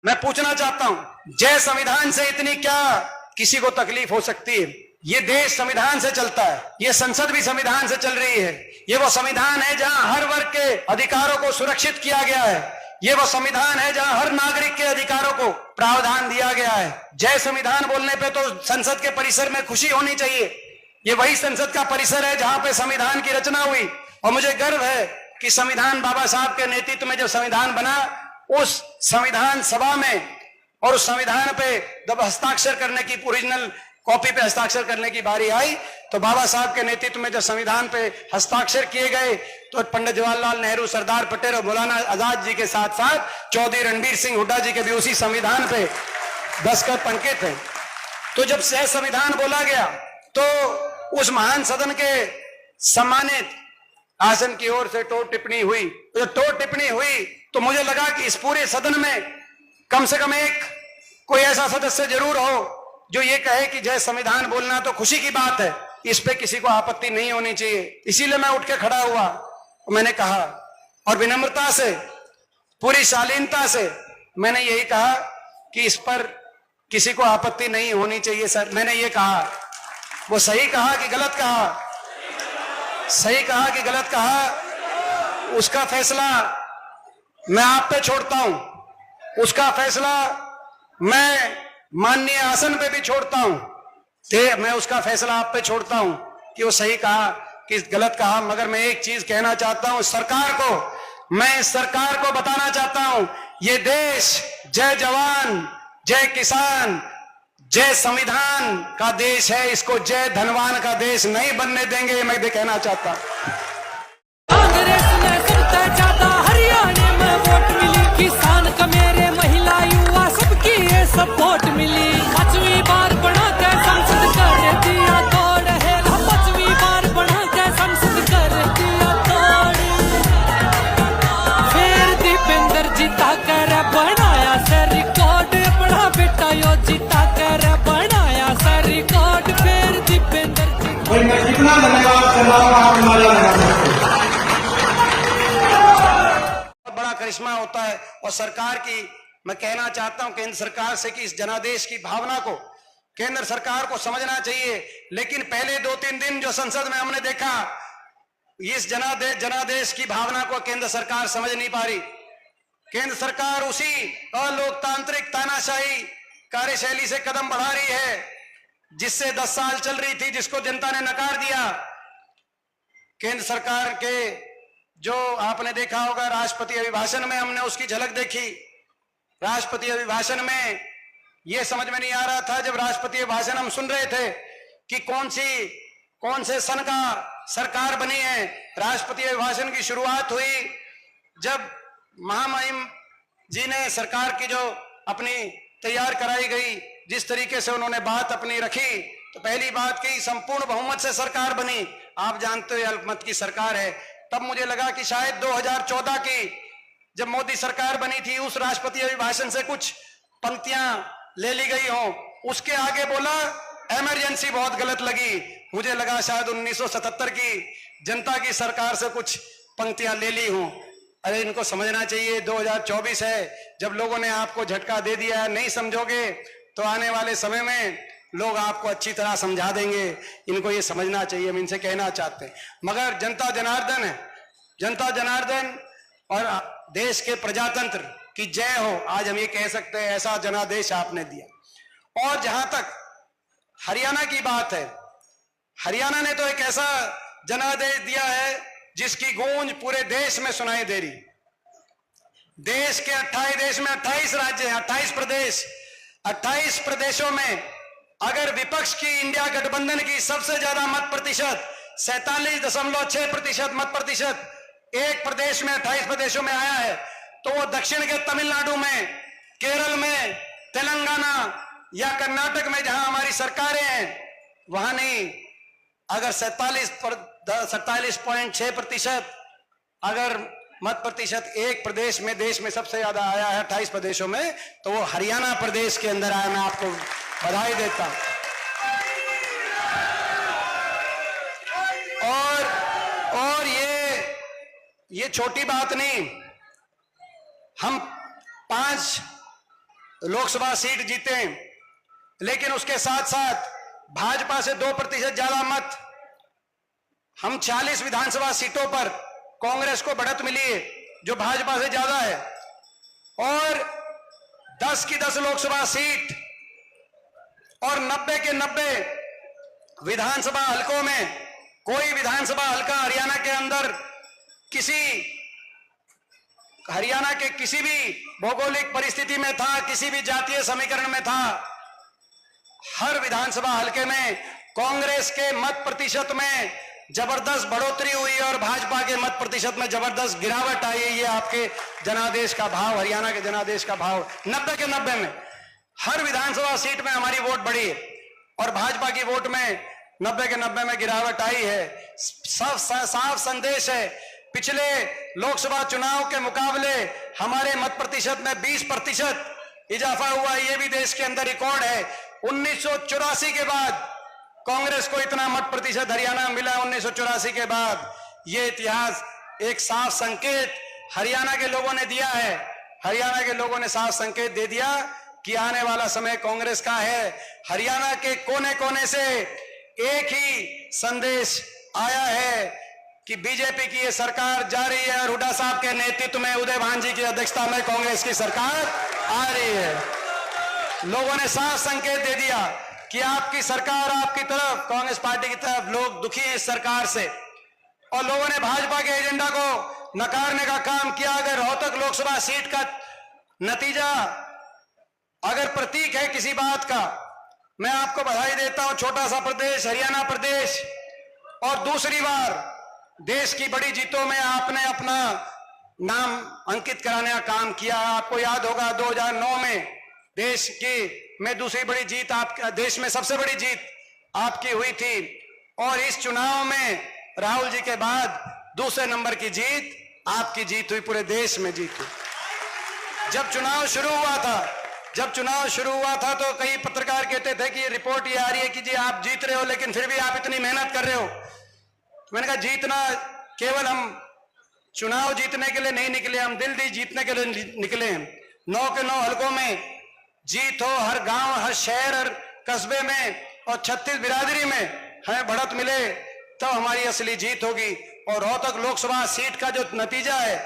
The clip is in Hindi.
मैं पूछना चाहता हूं, जय संविधान से इतनी क्या किसी को तकलीफ हो सकती है? ये देश संविधान से चलता है, ये संसद भी संविधान से चल रही है। ये वो संविधान है जहां हर वर्ग के अधिकारों को सुरक्षित किया गया है। ये वो संविधान है जहां हर नागरिक के अधिकारों को प्रावधान दिया गया है। जय संविधान बोलने पे तो संसद के परिसर में खुशी होनी चाहिए। ये वही संसद का परिसर है जहां पे संविधान की रचना हुई, और मुझे गर्व है कि संविधान बाबा साहब के नेतृत्व में जो संविधान बना, उस संविधान सभा में और उस संविधान पे जब हस्ताक्षर करने की, ओरिजिनल कॉपी पे हस्ताक्षर करने की बारी आई, तो बाबा साहब के नेतृत्व में जब संविधान पे हस्ताक्षर किए गए, तो पंडित जवाहरलाल नेहरू, सरदार पटेल और मौलाना आजाद जी के साथ साथ चौधरी रणबीर सिंह हुड्डा जी के भी उसी संविधान पे दस्तखत अंकित थे। तो जब सह संविधान बोला गया, तो उस महान सदन के सम्मानित आसन की ओर से टोट टिप्पणी हुई। तो टोट टिप्पणी हुई तो मुझे लगा कि इस पूरे सदन में कम से कम एक कोई ऐसा सदस्य जरूर हो जो ये कहे कि जय संविधान बोलना तो खुशी की बात है, इस पे किसी को आपत्ति नहीं होनी चाहिए। इसीलिए मैं उठ के खड़ा हुआ, मैंने कहा और विनम्रता से, पूरी शालीनता से मैंने यही कहा कि इस पर किसी को आपत्ति नहीं होनी चाहिए सर। मैंने ये कहा, वो सही कहा कि गलत कहा? सही कहा कि गलत कहा, उसका फैसला मैं आप पे छोड़ता हूं। उसका फैसला मैं माननीय आसन पे भी छोड़ता हूं। मैं उसका फैसला आप पे छोड़ता हूं कि वो सही कहा कि गलत कहा। मगर मैं एक चीज कहना चाहता हूं सरकार को, मैं सरकार को बताना चाहता हूं, ये देश जय जवान, जय किसान, जय संविधान का देश है। इसको जय धनवान का देश नहीं बनने देंगे, मैं ये कहना चाहता हूं। कांग्रेस में सबसे ज्यादा हरियाणा में वोट मिली, किसान का मेरे महिला युवा सबकी ये सपोर्ट मिली। 5वीं बार बना के संसद कर दिया तोड़ है, 5वीं बार बना के संसद कर दिया तोड़। फिर दीपेंद्र जीता कर बनाया से रिकॉर्ड, बड़ा बेटा यो जीता कर बनाया से रिकॉर्ड। फिर दीपेंद्र जी मैं कितना धन्यवाद करना आप हमारे बड़ा करिश्मा होता है। और सरकार की मैं कहना चाहता हूं केंद्र सरकार से कि इस जनादेश की भावना को केंद्र सरकार को समझना चाहिए। लेकिन पहले 2-3 दिन जो संसद में हमने देखा, इस जनादेश की भावना को केंद्र सरकार समझ नहीं पा रही। केंद्र सरकार उसी अलोकतांत्रिक तानाशाही कार्यशैली से कदम बढ़ा रही है जिससे 10 साल चल रही थी, जिसको जनता ने नकार दिया। केंद्र सरकार के जो आपने देखा होगा राष्ट्रपति अभिभाषण में, हमने उसकी झलक देखी। राष्ट्रपति अभिभाषण में यह समझ में नहीं आ रहा था, जब राष्ट्रपति अभिभाषण हम सुन रहे थे कि कौन से सन का सरकार बनी है। राष्ट्रपति अभिभाषण की शुरुआत हुई जब महामहिम जी ने सरकार की जो अपनी तैयार कराई गई, जिस तरीके से उन्होंने बात अपनी रखी, तो पहली बात की संपूर्ण बहुमत से सरकार बनी। आप जानते हो अल्पमत की सरकार है। तब मुझे लगा कि शायद 2014 की जब मोदी सरकार बनी थी, उस राष्ट्रपति अभिभाषण से कुछ पंक्तियां ले ली गई हों। उसके आगे बोला इमरजेंसी, बहुत गलत लगी। मुझे लगा शायद 1977 की जनता की सरकार से कुछ पंक्तियां ले ली हों। अरे इनको समझना चाहिए 2024 है। जब लोगों ने आपको झटका दे दिया है, नहीं समझोगे तो आने वाले समय में लोग आपको अच्छी तरह समझा देंगे। इनको ये समझना चाहिए, हम इनसे कहना चाहते हैं। मगर जनता जनार्दन है, जनता जनार्दन और देश के प्रजातंत्र की जय हो, आज हम ये कह सकते हैं। ऐसा जनादेश आपने दिया। और जहां तक हरियाणा की बात है, हरियाणा ने तो एक ऐसा जनादेश दिया है जिसकी गूंज पूरे देश में सुनाई दे रही। देश के 28 राज्य हैं, 28 प्रदेश। 28 प्रदेशों में अगर विपक्ष की इंडिया गठबंधन की सबसे ज्यादा मत प्रतिशत 47.6% मत प्रतिशत एक प्रदेश में 28 प्रदेशों में आया है, तो वो दक्षिण के तमिलनाडु में, केरल में, तेलंगाना या कर्नाटक में जहां हमारी सरकारें हैं वहां नहीं। अगर 47.6% अगर मत प्रतिशत एक प्रदेश में देश में सबसे ज्यादा आया है 28 प्रदेशों में, तो वो हरियाणा प्रदेश के अंदर आया। मैं आपको बधाई देता हूं। और ये छोटी बात नहीं। हम लोकसभा सीट जीते, लेकिन उसके साथ साथ भाजपा से 2% ज्यादा मत, हम 40 विधानसभा सीटों पर कांग्रेस को बढ़त मिली है जो भाजपा से ज्यादा है, और 10 की 10 लोकसभा सीट और 90 के 90 विधानसभा हलकों में, कोई विधानसभा हलका हरियाणा के अंदर हरियाणा के किसी भी भौगोलिक परिस्थिति में था, किसी भी जातीय समीकरण में था, हर विधानसभा हलके में कांग्रेस के मत प्रतिशत में जबरदस्त बढ़ोतरी हुई और भाजपा के मत प्रतिशत में जबरदस्त गिरावट आई। ये आपके जनादेश का भाव, हरियाणा के जनादेश का भाव, 90 के 90 में हर विधानसभा सीट में हमारी वोट बढ़ी है और भाजपा की वोट में 90 के 90 में गिरावट आई है। साफ संदेश है, पिछले लोकसभा चुनाव के मुकाबले हमारे मत प्रतिशत में 20% इजाफा हुआ। यह भी देश के अंदर रिकॉर्ड है। 1984 के बाद कांग्रेस को इतना मत प्रतिशत हरियाणा में मिला। 1984 के बाद यह इतिहास एक साफ संकेत हरियाणा के लोगों ने दिया है। हरियाणा के लोगों ने साफ संकेत दे दिया कि आने वाला समय कांग्रेस का है। हरियाणा के कोने कोने से एक ही संदेश आया है कि बीजेपी की ये सरकार जा रही है और हुड्डा साहब के नेतृत्व में, उदय भानजी की अध्यक्षता में कांग्रेस की सरकार आ रही है। लोगों ने साफ संकेत दे दिया कि आपकी सरकार, आपकी तरफ, कांग्रेस पार्टी की तरफ लोग दुखी हैं इस सरकार से, और लोगों ने भाजपा के एजेंडा को नकारने का काम किया। अगर रोहतक लोकसभा सीट का नतीजा अगर प्रतीक है किसी बात का, मैं आपको बधाई देता हूं। छोटा सा प्रदेश हरियाणा प्रदेश, और दूसरी बार देश की बड़ी जीतों में आपने अपना नाम अंकित कराने का काम किया। आपको याद होगा 2009 में देश की में दूसरी बड़ी जीत, आप देश में सबसे बड़ी जीत आपकी हुई थी, और इस चुनाव में राहुल जी के बाद दूसरे नंबर की जीत आपकी जीत हुई, पूरे देश में जीत हुई। जब चुनाव शुरू हुआ था तो कई पत्रकार कहते थे कि ये रिपोर्ट ये आ रही है कि जी आप जीत रहे हो, लेकिन फिर भी आप इतनी मेहनत कर रहे हो। मैंने कहा जीतना केवल हम चुनाव जीतने के लिए नहीं निकले, हम दिल दी जीतने के लिए निकले हैं। 9 के 9 हलकों में जीत हो, हर गांव, हर शहर, हर कस्बे में और 36 बिरादरी में हमें बढ़त मिले, तो हमारी असली जीत होगी। और रोहतक लोकसभा सीट का जो नतीजा है